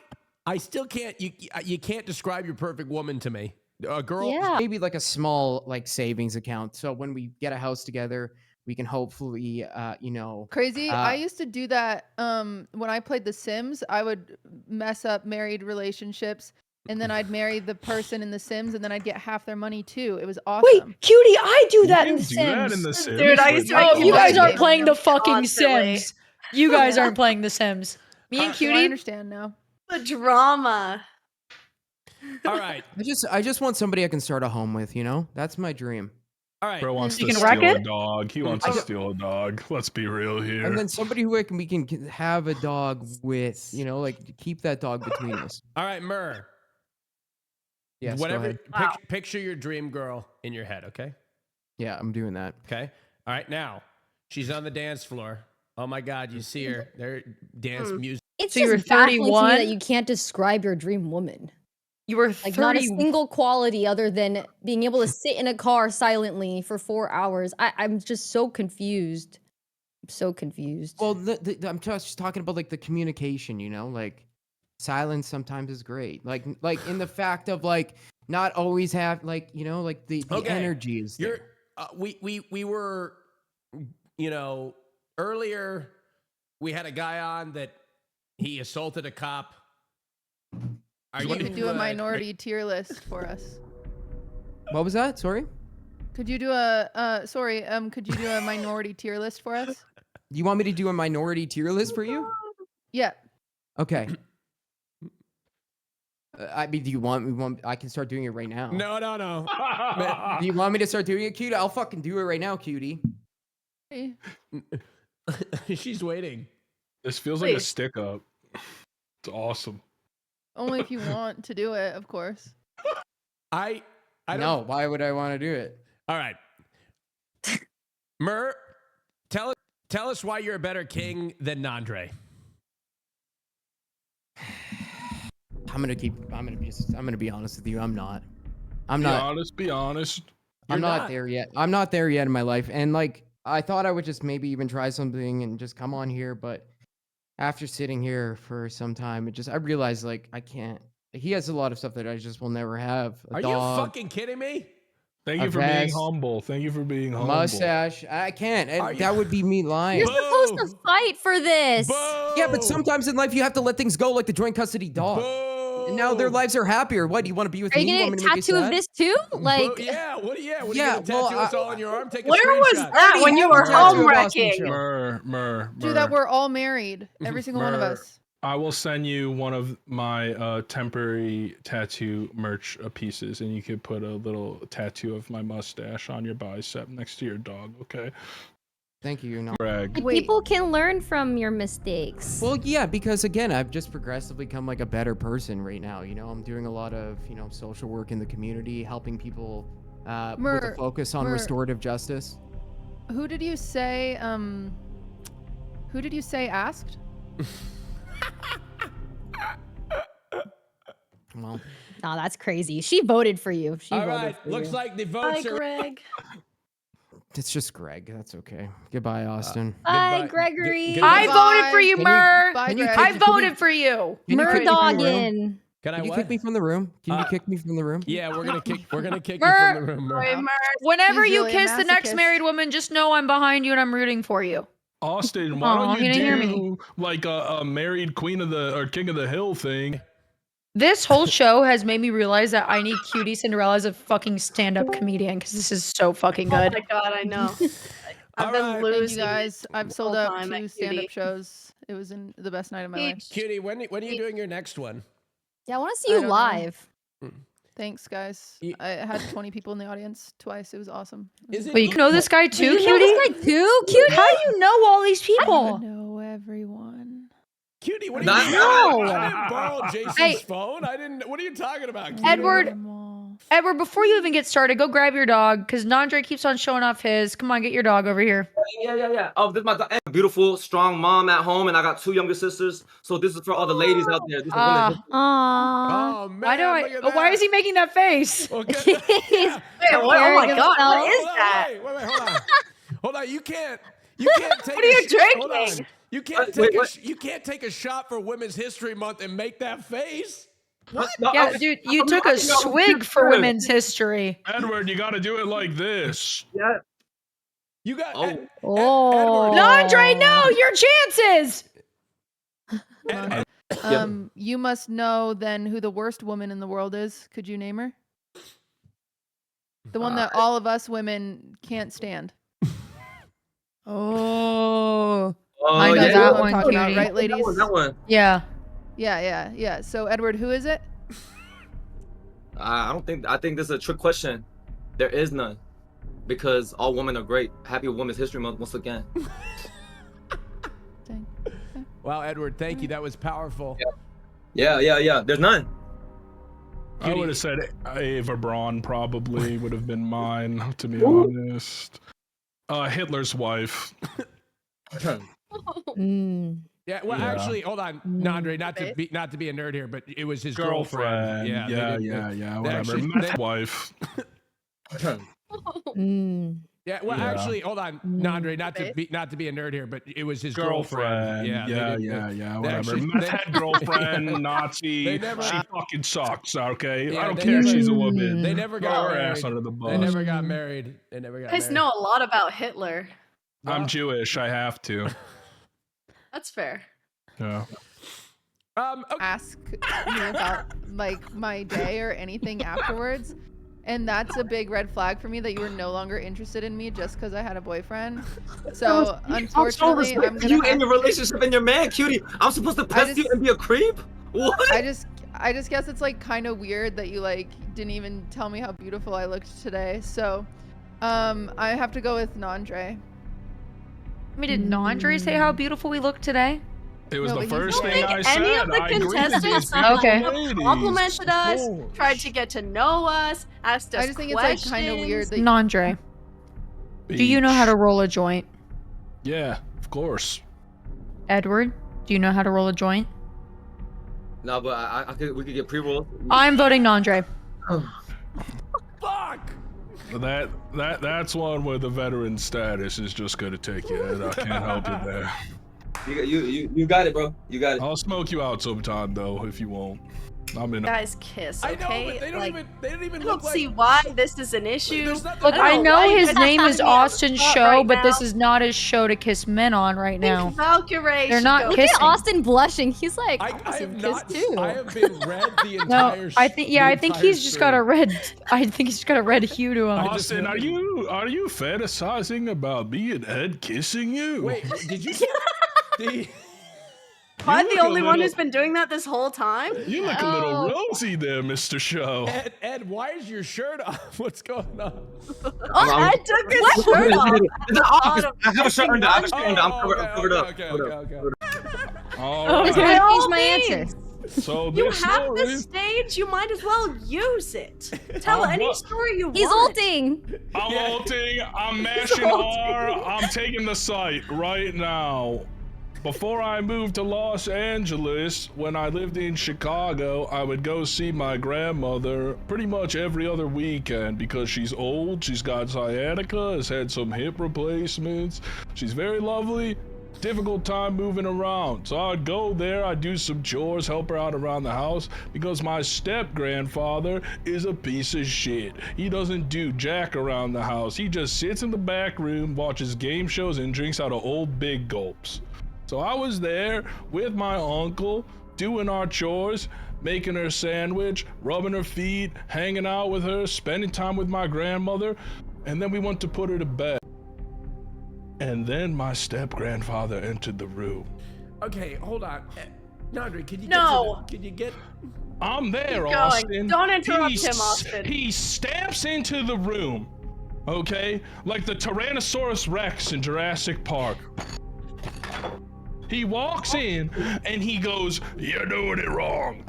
still can't. You can't describe your perfect woman to me. A girl. Yeah. Maybe like a small like savings account. So when we get a house together, we can hopefully, you know. Crazy. I used to do that when I played The Sims. I would mess up married relationships, and then I'd marry the person in The Sims, and then I'd get half their money too. It was awesome. Wait, cutie, I do that You in The do that in Sims. The Sims. Dude, I used to Wait, make Oh, you guys money aren't game playing the them fucking constantly. Sims. You guys aren't playing The Sims. Me and So I Cutie, understand now. The drama. All right. I just want somebody I can start a home with, you know? That's my dream. All right. Bro wants You to can steal wreck a it? dog. He wants to steal a dog. Let's be real here. And then somebody who we can have a dog with, you know, like keep that dog between us. All right, Myrrh. Yes, Whatever. go ahead. Wow. Picture your dream girl in your head. Okay. Yeah, I'm doing that. Okay. All right. Now she's on the dance floor. Oh my God! You see her. There, dance music. It's So you were just baffling to me 31? that you can't describe your dream woman. you were Like not a 30. single quality other than being able to sit in a car silently for 4 hours. I'm just so confused. I'm so confused. Well, I'm just talking about like the communication, you know, like silence sometimes is great. Like in the fact of like not always have like, you know, like the Okay. energy is there. You're. We were. You know, earlier we had a guy on that he assaulted a cop. Are You could do a minority tier list for us. What was that? Sorry? Could you do could you do a minority tier list for us? You want me to do a minority tier list for you? Yeah. Okay. I mean, do you want I can start doing it right now. No. Do you want me to start doing it, cutie? I'll fucking do it right now, cutie. She's waiting. This feels like a Please. stick up. It's awesome. Only if you want to do it, of course. I don't. No, why would I want to do it? All right. Myrrh, tell us why you're a better king than Nandre. I'm gonna be honest with you. I'm not. Be honest. I'm not there yet. I'm not there yet in my life. And like, I thought I would just maybe even try something and just come on here, but after sitting here for some time, I realized like I can't. He has a lot of stuff that I just will never have. Are you fucking kidding me? Thank you for being humble. Thank you for being humble. Mustache. I can't. And that would be me lying. You're supposed to fight for this. Yeah, but sometimes in life you have to let things go like the joint custody dog. And now their lives are happier. What, do you want to be with Are me? you gonna get a tattoo of this too? Like, yeah, what are you gonna tattoo us all on your arm? Take a Where screenshot. was that when you were home wrecking? Dude, that we're all married. Every single one of us. I will send you one of my temporary tattoo merch pieces, and you could put a little tattoo of my mustache on your bicep next to your dog, okay? Thank you. Greg. people can learn from your mistakes. Well, yeah, because again, I've just progressively become like a better person right now. You know, I'm doing a lot of, social work in the community, helping people with a focus on restorative justice. Who did you say asked? Well, no, that's crazy. She voted for you. She All voted right, for looks you. like the votes Bye, are. Greg. it's just Greg. That's okay. Goodbye, Austin. Bye, Gregory. I voted for you, Mur. I Can voted for you. you kick me from the room? Murdoggin. Can you kick me from the room? Can you kick me from the room? Yeah, we're gonna kick you Mur, from the room. Mur. Whenever He's you really a kiss the next masochist. married woman, just know I'm behind you and I'm rooting for you. Austin, why Aw, don't he you didn't hear do like a married queen of the or king of the hill thing? This whole show has made me realize that I need QTCinderella as a fucking stand-up comedian because this is so fucking Oh good. my god, I know. I've All been right. losing. Thank you guys. I've this sold whole out time at 2 QT. stand-up shows. It was the best night of my life. Cutie, when are you doing your next one? Yeah, I want to see I you don't know. live. Thanks, guys. I had 20 people in the audience twice. It was awesome. Is it? Wait, you know this guy too, You Cutie? know this guy too, Cutie? How do you know all these I people? know everyone. Cutie, what are Not you now. doing? I didn't borrow Jason's Hey. phone. I didn't. What are you talking about, Cutie? Edward, before you even get started, go grab your dog because Nandre keeps on showing off his. Come on, get your dog over here. Yeah. Oh, this is my beautiful, strong mom at home, and I got 2 younger sisters. So this is for all the ladies out there. This is women. Aww. Oh man, Why do look at that. Why is he making that face? Okay. Yeah. Wait, what? Oh my Comparing god, what himself. is that? Wait, hold on. Hold on. You can't take. What are you Hold on. drinking? You can't take you can't take a shot for Women's History Month and make that face. What? No, Yeah, dude, you took a swig for Women's History. Edward, you got to do it like this. Yeah. You got. Oh. Nandre, no, your chances. You must know then who the worst woman in the world is. Could you name her? The one that all of us women can't stand. Oh, Oh, I know yeah. that what I'm one, talking about, Cutie. right, ladies? That one. Yeah. Yeah. So Edward, who is it? I think this is a trick question. There is none. Because all women are great. Happy Women's History Month once again. Dang. Wow, Edward, thank you. That was powerful. Yeah. There's none. I would have said Ava Braun probably would have been mine, to be honest. Hitler's wife. Yeah, well, actually, hold on, Nandre, not to be a nerd here, but it was his girlfriend. Yeah, whatever. Meth wife. Yeah, well, actually, hold on, Nandre, not to be a nerd here, but it was his girlfriend. Yeah, whatever. Meth head girlfriend, Nazi. They never- She fucking sucks. Okay, Yeah, I don't they care if never- she's a woman. They never Throw got her married. ass under the bus. They never got married. You guys know a lot about Hitler. I'm Jewish. I have to. That's fair. Yeah. Ask me about like my day or anything afterwards. And that's a big red flag for me that you were no longer interested in me just because I had a boyfriend. So unfortunately, I'm gonna you have and your relationship and your man, Cutie. I'm supposed to pest you and be a creep? What? I just guess it's like kind of weird that you like didn't even tell me how beautiful I looked today. So I have to go with Nandre. I mean, did Nandre say how beautiful we look today? It was No, the but he's first thing I said. Any of the I agree with contestants these Okay. ladies. complimented us, tried to get to know us, asked us I just think questions. it's like kind of weird that Nandre, do you know how to roll a joint? Yeah, of course. Edward, do you know how to roll a joint? No, but I could, we could get pre-rolls. I'm voting Nandre. Fuck! That's one where the veteran status is just gonna take you in. I can't help you there. You got it, bro. You got it. I'll smoke you out sometime though if you won't. I'm in. Guys kiss, I okay? know, but they don't even I look don't like... see why this is an issue. Look, I don't know why you his guys name have is to be on the Austin's spot show, right but this now. is not his show to kiss men on right now. Valkerae They're should not go- Look kissing. at Austin blushing. He's like, I awesome, have kiss not... too. I have been read the No, entire... I think the I think entire he's just got a stream. red. I think he's got a red hue to him. Austin, are you fantasizing about me and Ed kissing you? Wait, did you... Am I You the look a only one little- who's been doing that this whole time? You look a little rosy there, Mr. Show. Ed, why is your shirt off? What's going on? I took his shirt off. I have a shirt under. I have a shirt under. I'm covered up. Okay. All I was right. gonna By all change my answer. means. So You this have story, the stage, you might as well use it. Tell I'm any what? story you He's want. ulting. I'm ulting. I'm mashing R. I'm taking the site right now. Before I moved to Los Angeles, when I lived in Chicago, I would go see my grandmother pretty much every other weekend because she's old, she's got sciatica, has had some hip replacements. She's very lovely, difficult time moving around. So I'd go there, I'd do some chores, help her out around the house because my step-grandfather is a piece of shit. He doesn't do jack around the house. He just sits in the back room, watches game shows, and drinks out of old big gulps. So I was there with my uncle, doing our chores, making her sandwich, rubbing her feet, hanging out with her, spending time with my grandmother, and then we went to put her to bed. And then my step-grandfather entered the room. Okay, hold on. Nandre, can you No. can you get... I'm there, Keep going. Austin. Don't interrupt He him, s- Austin. He stamps into the room, okay? Like the Tyrannosaurus Rex in Jurassic Park. He walks in and he goes, "You're doing it wrong."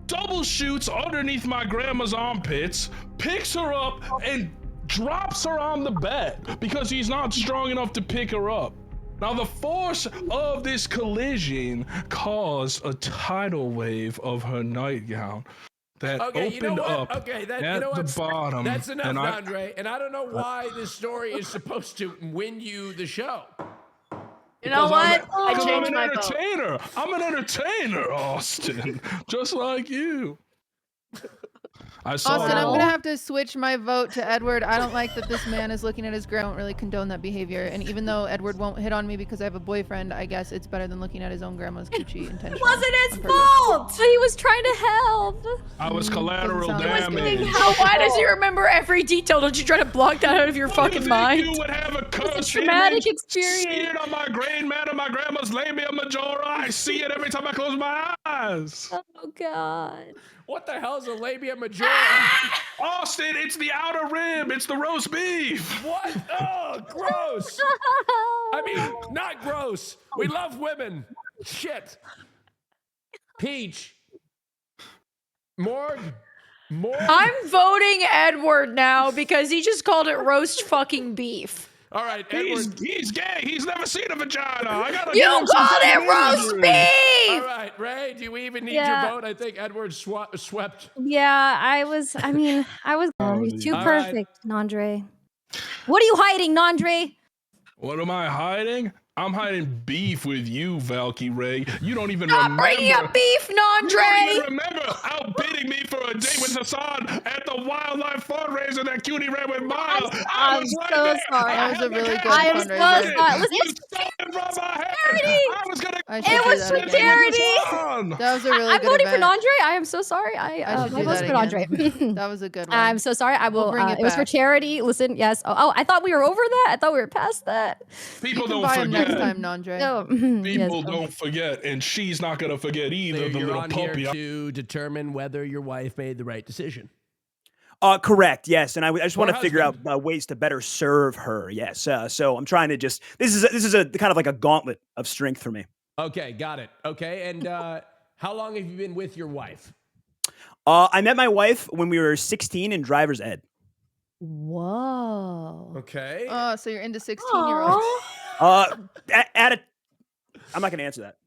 Double shoots underneath my grandma's armpits, picks her up, and drops her on the bed because he's not strong enough to pick her up. Now, the force of this collision caused a tidal wave of her nightgown that Okay, you know opened what? up Okay, that, at you know the what? bottom. That's enough, and I- Nandre. And I don't know why this story is supposed to win you the show. You know what? I Because I'm changed an my vote. entertainer. I'm an entertainer, Austin. Just like you. I saw Austin, it I'm all. gonna have to switch my vote to Edward. I don't like that this man is looking at his girl. I don't really condone that behavior. And even though Edward won't hit on me because I have a boyfriend, I guess it's better than looking at his own grandma's coochie intentionally. It wasn't his on purpose. fault. But he was trying to help. I was collateral doesn't sound like damage. Why does he remember every detail? Don't you try to block that out of your fucking You mind? think you would have a curse traumatic image experience. seared on my grain matter, my grandma's labia majora. I see it every time I close my eyes. Oh God. What the hell is a labia majora? Austin, it's the outer rib. It's the roast beef. What? Oh, gross. I mean, not gross. We love women. Shit. Peach. Morg. I'm voting Edward now because he just called it roast fucking beef. All right, Edward. He's gay. He's never seen a vagina. I gotta You give him some called it fucking roast imagery. beef! All right, Ray, do we even need Yeah. your vote? I think Edward swept. Yeah, I was too All right. perfect, Nandre. What are you hiding, Nandre? What am I hiding? I'm hiding beef with you, Valkerae. You don't even Stop remember. bringing up beef, You don't Nandre! even remember outbidding me for a date with Hassan at the wildlife fundraiser that Cutie ran with Miles. I'm so sorry. That was a really good I am so fundraiser. sorry. Listen, You it's stole it from my hand. charity. I was gonna. I should It do was that for again. charity. That was a really I'm good voting event. for Nandre. I am so sorry. I should my do vote's that for again. Nandre. That was a good one. I'm so sorry. I will. We'll bring it It was for back. charity. Listen, yes. Oh, I thought we were over that. I thought we were past that. People You can don't buy him next forget. time, Nandre. No. People yes. don't forget, and she's not gonna forget either. The You're little on puppy. here to determine whether your wife made the right decision. Correct. Yes, and I just want Or to figure out husband. ways to better serve her. Yes. So I'm trying to just this is a kind of like a gauntlet of strength for me. Okay, got it. Okay, and how long have you been with your wife? I met my wife when we were 16 in driver's ed. Whoa. Okay. Oh, so you're into 16-year-olds. At a I'm not going to answer that.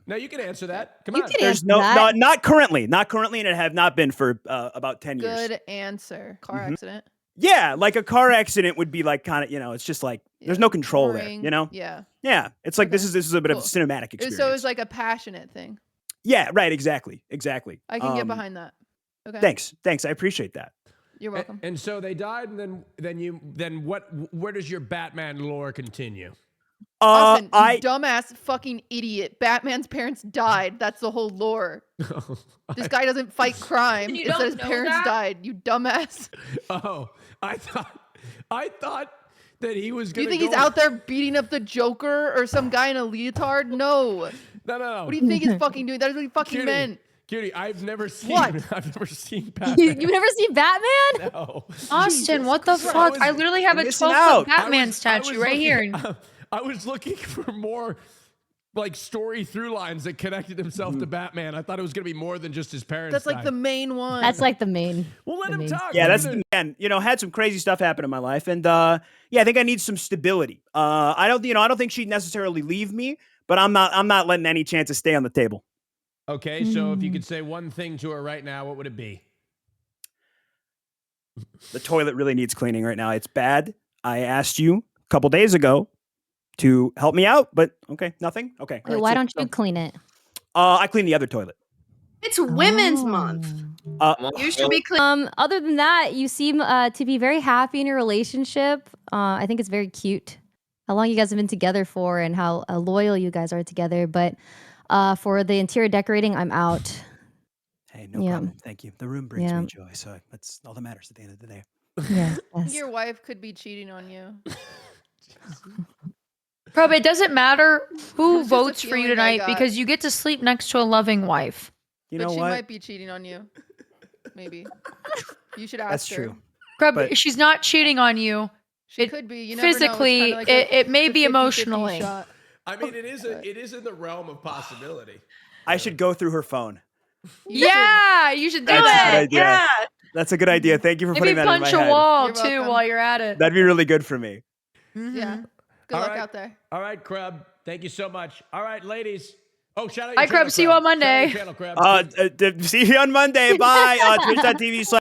No, you can answer that. Come You on. can There's answer that. not currently, and it have not been for about 10 years. Good answer. Car accident. Yeah, like a car accident would be like kind of, it's just like there's no control Boring. there, Yeah. Yeah, it's like Okay. this is a bit of a Cool. cinematic experience. So it's like a passionate thing. Yeah, right, exactly. I can get behind that. Okay. Thanks. I appreciate that. You're welcome. And so they died, and then what? Where does your Batman lore continue? Austin, you dumbass fucking idiot. Batman's parents died. That's the whole lore. This guy doesn't fight crime. You It says don't his know parents that? died. You dumbass. Oh, I thought that he was Do you gonna. think he's out there beating up the Joker or some guy in a leotard? No. No. What do you think he's fucking doing? That's what he fucking meant. Cutie, I've never seen. What? I've never seen Batman. You've never seen Batman? No. Austin, what the fuck? I literally have a missing 12-foot out. Batman statue right here. I was looking for more like story through lines that connected himself to Batman. I thought it was gonna be more than just his parents. That's like died. the main one. That's like the main. Well, let the him main. talk. Yeah, Let that's him- again, had some crazy stuff happen in my life, and I think I need some stability. I don't think she'd necessarily leave me, but I'm not letting any chances stay on the table. Okay, so if you could say one thing to her right now, what would it be? The toilet really needs cleaning right now. It's bad. I asked you a couple days ago to help me out, but okay, nothing. Okay. Wait, why don't you clean it? I clean the other toilet. It's Women's Month. You should be clean. Other than that, you seem to be very happy in your relationship. I think it's very cute how long you guys have been together for and how loyal you guys are together. But for the interior decorating, I'm out. Hey, no problem. Thank you. The room brings me joy, so that's all that matters at the end of the day. Yeah. I think your wife could be cheating on you. Bro, but it doesn't matter who It's just a votes for you feeling I tonight got. because you get to sleep next to a loving wife. You But know she what? might be cheating on you. Maybe. You should ask That's her. true. Bro, But- she's not cheating on you. She It- could be. You never know. It's kinda physically, like a- it may it's a be 50-50 emotionally. shot. I mean, it is in the realm of possibility. I should go through her phone. Yeah, you should do That's a good it. idea. Yeah. That's a good idea. Thank you for Maybe putting that in my punch a head. wall You're too welcome. while you're at it. That'd be really good for me. Yeah. Good All luck right. out there. All right, Crab. Thank you so much. All right, ladies. Oh, shout out Hi, your Crab. channel, See you on Monday. Shout out your channel, Crab. See you on Monday. Bye. Twitch.tv/.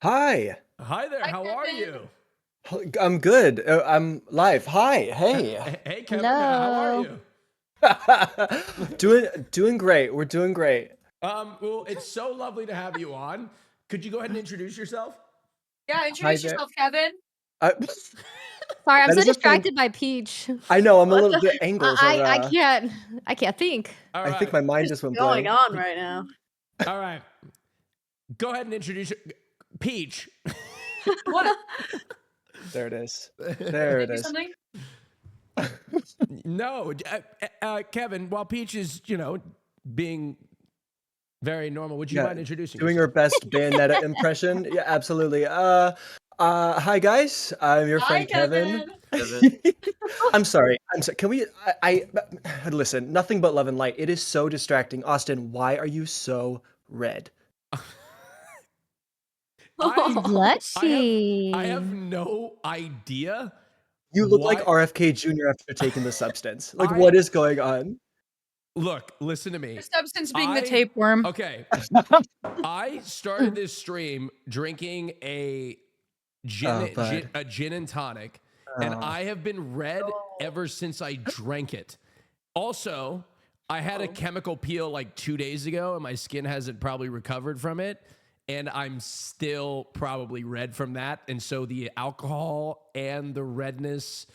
Hi. Hi there. How are you? I'm good. I'm live. Hi. Hey. Hey, Kevin. How Hello. are you? doing great. We're doing great. Well, it's so lovely to have you on. Could you go ahead and introduce yourself? Yeah, introduce there. yourself, Kevin. Sorry, I'm That so is a distracted by Peach. I know. I'm a little bit angles. I can't think. All I think my mind just went Going blank. on right now. All right. Go ahead and introduce Peach. What? There it is. There it Maybe is. something? No, Kevin. While Peach is, being very normal, would you Yeah, mind introducing Doing yourself? her best Bayonetta impression. Yeah, absolutely. Hi guys. I'm your friend Kevin. I'm sorry. Can we? I listen. Nothing but love and light. It is so distracting. Austin, why are you so red? Blushy. I have no idea. You look Why- like RFK Jr. after taking the substance. Like, I- what is going on? Look, listen to me. The substance being the I- tapeworm. Okay. I started this stream drinking a gin, bud. a gin and tonic, and I have been red ever since I drank it. Also, I had a chemical peel like 2 days ago, and my skin hasn't probably recovered from it. And I'm still probably red from that. And so the alcohol and the redness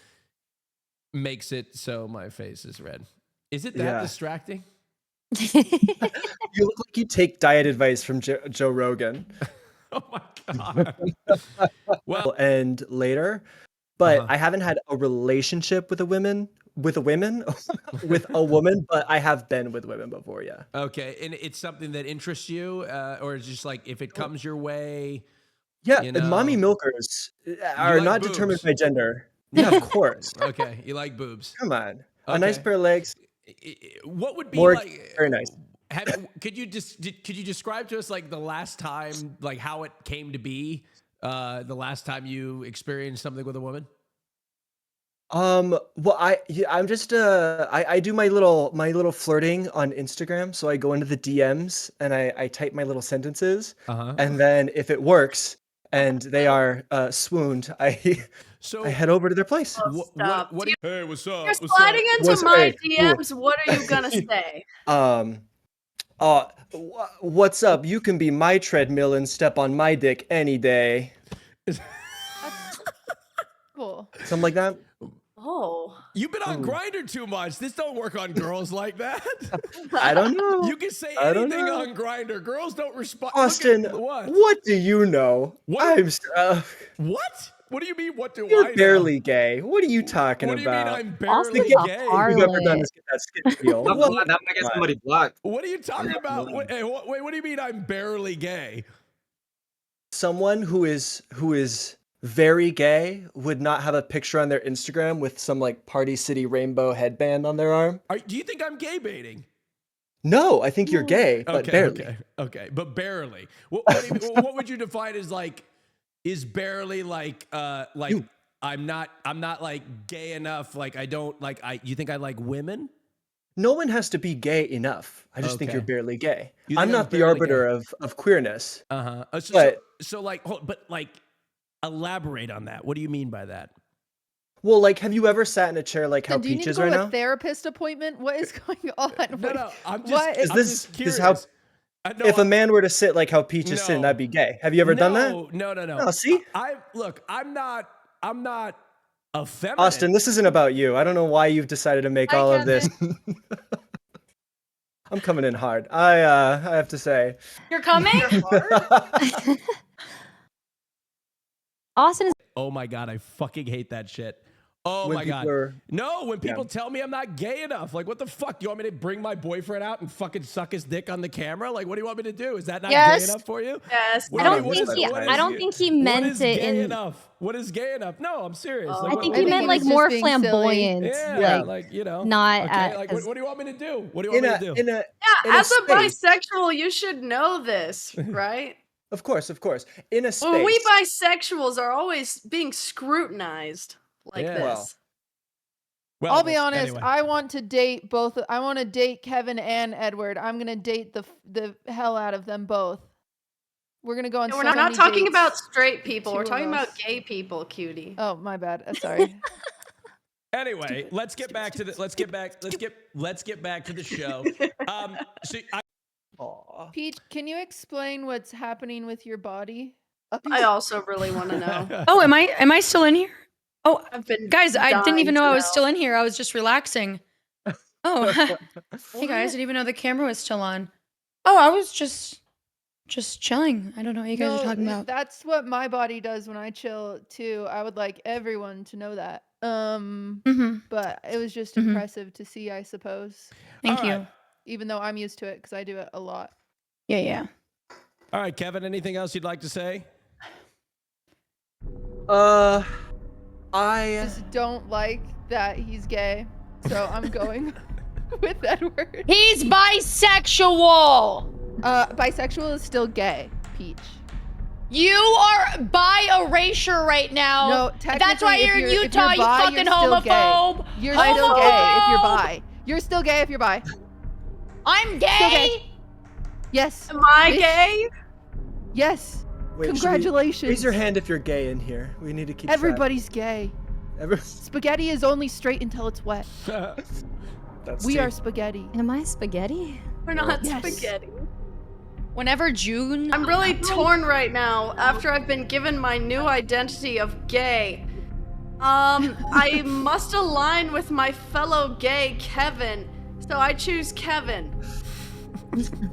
makes it so my face is red. Is it that Yeah. distracting? You look like you take diet advice from Joe Rogan. Oh my God. Well, and later, but I haven't had a relationship with a woman, with a woman, but I have been with women before. Yeah. Okay. And it's something that interests you, or it's just like if it comes your way. Yeah. You And mommy know. milkers are like not determined boobs. by gender. Yeah, of course. Okay. You like boobs. Come on. A nice Okay. pair of legs. What would be More like? very nice. Could you describe to us like the last time, like how it came to be, the last time you experienced something with a woman? Well, I'm just I do my little flirting on Instagram. So I go into the DMs and I type my little sentences, and then if it works and they are swooned, I head over to their place. What do you? Hey, what's up? You're sliding into What's- my hey, cool. DMs. What are you gonna say? What's up? You can be my treadmill and step on my dick any day. Cool. Something like that. Oh. You've been on Grindr too much. This don't work on girls like that. I don't know. You can say I don't anything know. on Grindr. Girls don't respond. Austin, what do you know? What? I'm. What? What do you mean? What do I You're know? barely gay. What are you talking What do you mean about? I'm barely The gay? gayest you've ever done is get that skit deal. That might get somebody blocked. What are you talking about? Wait, what do you mean I'm barely gay? Someone who is very gay would not have a picture on their Instagram with some like Party City rainbow headband on their arm. Do you think I'm gay baiting? No, I think you're gay, but barely. Okay, but barely. What would you define as like? Is barely like I'm not like gay enough. Like I don't like you think I like women? No one has to be gay enough. I just think you're barely gay. You I'm think not the barely arbiter gay? of queerness. So like, but like, elaborate on that. What do you mean by that? Well, like, have you ever sat in a chair like how Do you need to Peach is go right to now? a therapist appointment? What is going on? No, I'm just. What? Is I'm this just is how? curious. If a man were to sit like how Peach is sitting, that'd be gay. Have you ever done that? No. Oh, see? I'm not a feminine. Austin, this isn't about you. I don't know why you've decided to make all of this. I'm coming in hard. I have to say. You're coming? Austin is. Oh my god, I fucking hate that shit. Oh When my god. people are- No, when people tell me I'm not gay enough. Like, what the fuck? Do you want me to bring my boyfriend out and fucking suck his dick on the camera? Like, what do you want me to do? Is that not Yes. gay enough for you? Yes. What I do you don't mean? think What he. is- I don't think he what meant is it gay in. enough? What is gay enough? No, I'm serious. Oh. Like, I what- think what he do meant you- like was more just being silly. flamboyant. Yeah, like, like, you know. not Okay, like, as. what do you want me to do? What do you want me to do? in a As a space. bisexual, you should know this, right? Of course. In a space. Well, we bisexuals are always being scrutinized like Yeah. this. Well, I'll be honest. anyway. I want to date both. I want to date Kevin and Edward. I'm gonna date the hell out of them both. We're gonna go on. And we're so not many talking dates. about straight people. We're Two of talking about us. gay people, cutie. Oh, my bad. Sorry. Anyway, let's get back to the let's get back to the show. Peach, can you explain what's happening with your body? I also really want to know. Oh, am I still in here? Oh, I've been guys, I didn't dying even know to I was still in here. I was just relaxing. Oh, hey guys, I didn't even know the camera was still on. Oh, I was just chilling. I don't know what you guys are talking about. That's what my body does when I chill too. I would like everyone to know that. But it was just impressive to see, I suppose. Thank All you. right. Even though I'm used to it because I do it a lot. Yeah. All right, Kevin, anything else you'd like to say? I just don't like that he's gay, so I'm going with Edward. He's bisexual. Bisexual is still gay, Peach. You are bi erasure right now. No, that's why you're in if Utah. you're bi, you fucking you're still homophobe. Gay. You're still gay if you're bi. You're still gay if you're bi. I'm gay. Still gay. Yes. Am I Bitch. gay? Yes. Wait, should we- Congratulations. Raise your hand if you're gay in here. We need to keep. Everybody's gay. Track. Spaghetti is only straight until it's wet. That's We tea. are spaghetti. Am I spaghetti? We're not Yes. spaghetti. Whenever June. I'm really torn right now after I've been given my new identity of gay. I must align with my fellow gay Kevin, so I choose Kevin.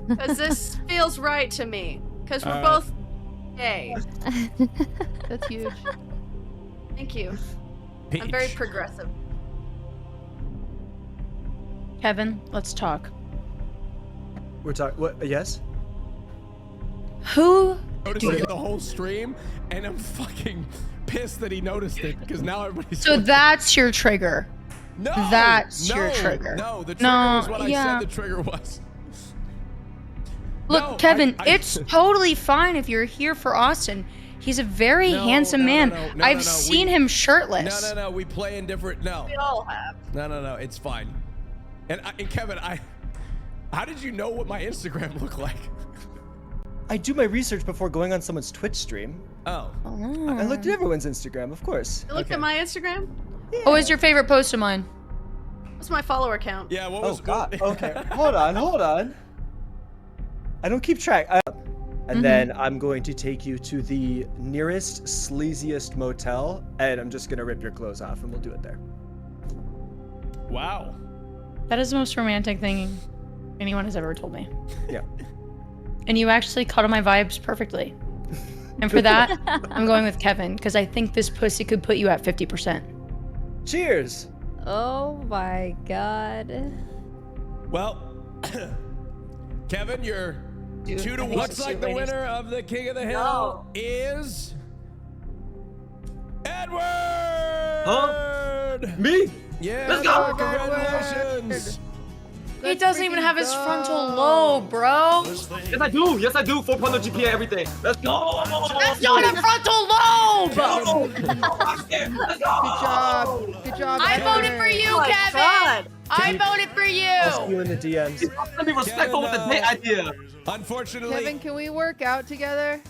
Because this feels right to me. Because we're both gay. That's huge. Thank you. Peach. I'm very progressive. Kevin, let's talk. We're talking. What? Yes. Who? Noticing the whole stream, and I'm fucking pissed that he noticed it because now everybody's. So that's your trigger. No, That's no, your trigger. No, the trigger No, was what I yeah. said the trigger was. Look, No, Kevin, I- it's totally fine if you're here for Austin. He's a very handsome man. I've seen him shirtless. No. We play in different. No. We all have. No. It's fine. And Kevin, how did you know what my Instagram looked like? I do my research before going on someone's Twitch stream. Oh. I looked at everyone's Instagram, of course. You looked at my Instagram? What was your favorite post of mine? What's my follower count? Yeah, what was... Oh, God. Okay, hold on. I don't keep track. And then I'm going to take you to the nearest, sleaziest motel, and I'm just going to rip your clothes off, and we'll do it there. Wow. That is the most romantic thing anyone has ever told me. Yeah. And you actually caught on my vibes perfectly. And for that, I'm going with Kevin, because I think this pussy could put you at 50%. Cheers! Oh my god. Well, Kevin, you're 2-1. Looks like the winner of the King of the Hill is Edward. Huh? Me? Yeah. Let's go. Congratulations. He doesn't even have his frontal lobe, bro. Yes, I do. 4.0 GPA, everything. Let's go. That's not a frontal lobe. Good job. I voted for you, Kevin. God. I voted for you. I'll see you in the DMs. Let me respectful with the date idea. Unfortunately, Kevin, can we work out together?